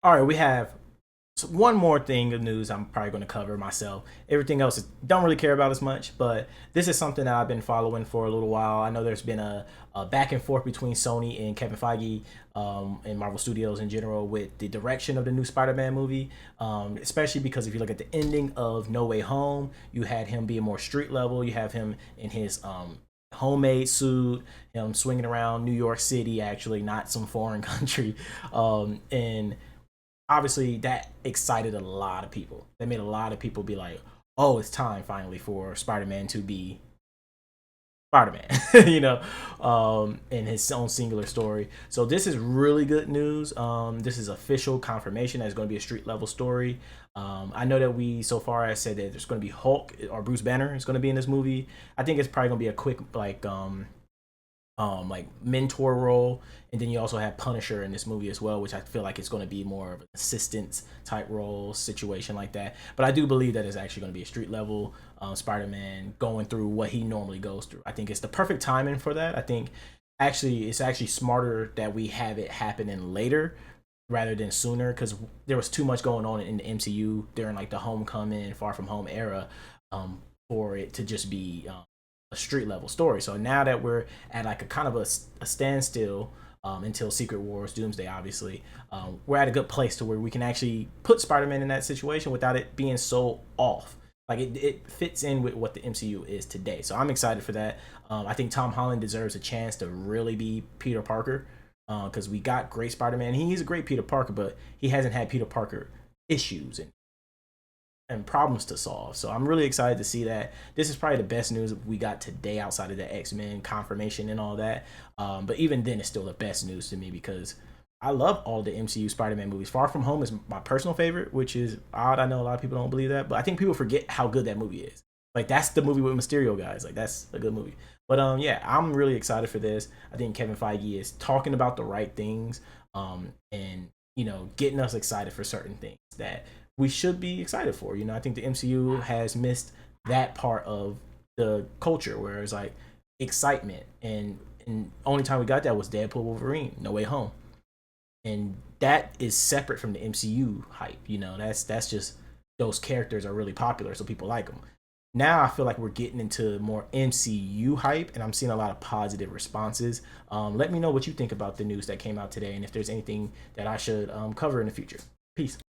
All right, we have one more thing of news I'm probably going to cover myself. Everything else don't really care about as much, but this is something that I've been following for a little while. I know there's been a back and forth between Sony and Kevin Feige and Marvel Studios in general with the direction of the new Spider-Man movie, especially because if you look at the ending of No Way Home, you had him being more street level. You have him in his homemade suit, him swinging around New York City, actually, not some foreign country. And obviously that excited a lot of people. That made a lot of people be like, "Oh, it's time finally for Spider-Man to be Spider-Man," in his own singular story. So this is really good news. This is official confirmation that it's going to be a street level story. I know that we so far has said that there's going to be Hulk or Bruce Banner is going to be in this movie. I think it's probably going to be a quick like mentor role, and then you also have Punisher in this movie as well, which I feel like it's going to be more of an assistance type role situation like that. But I do believe that it's actually going to be a street level Spider-Man going through what he normally goes through. I think it's the perfect timing for that. I think actually it's actually smarter that we have it happening later rather than sooner, because there was too much going on in the MCU during like the Homecoming, Far From Home era, for it to just be a street level story. So now that we're at like a kind of a standstill until Secret Wars, Doomsday, obviously, we're at a good place to where we can actually put Spider-Man in that situation without it being so off. Like it fits in with what the MCU is today. So I'm excited for that. I think Tom Holland deserves a chance to really be Peter Parker, because we got great Spider-Man. He's a great Peter Parker, but he hasn't had Peter Parker issues and problems to solve. So I'm really excited to see that. This is probably the best news we got today outside of the X-Men confirmation and all that. But even then, it's still the best news to me because I love all the MCU Spider-Man movies. Far From Home is my personal favorite, which is odd. I know a lot of people don't believe that, but I think people forget how good that movie is. Like that's the movie with Mysterio, guys. Like that's a good movie. But yeah, I'm really excited for this. I think Kevin Feige is talking about the right things, and getting us excited for certain things that we should be excited for. I think the MCU has missed that part of the culture where it's like excitement, and only time we got that was Deadpool, Wolverine, No Way Home, and that is separate from the MCU hype. That's just those characters are really popular, so people like them. Now I feel like we're getting into more MCU hype, and I'm seeing a lot of positive responses. Let me know what you think about the news that came out today, and if there's anything that I should cover in the future. Peace.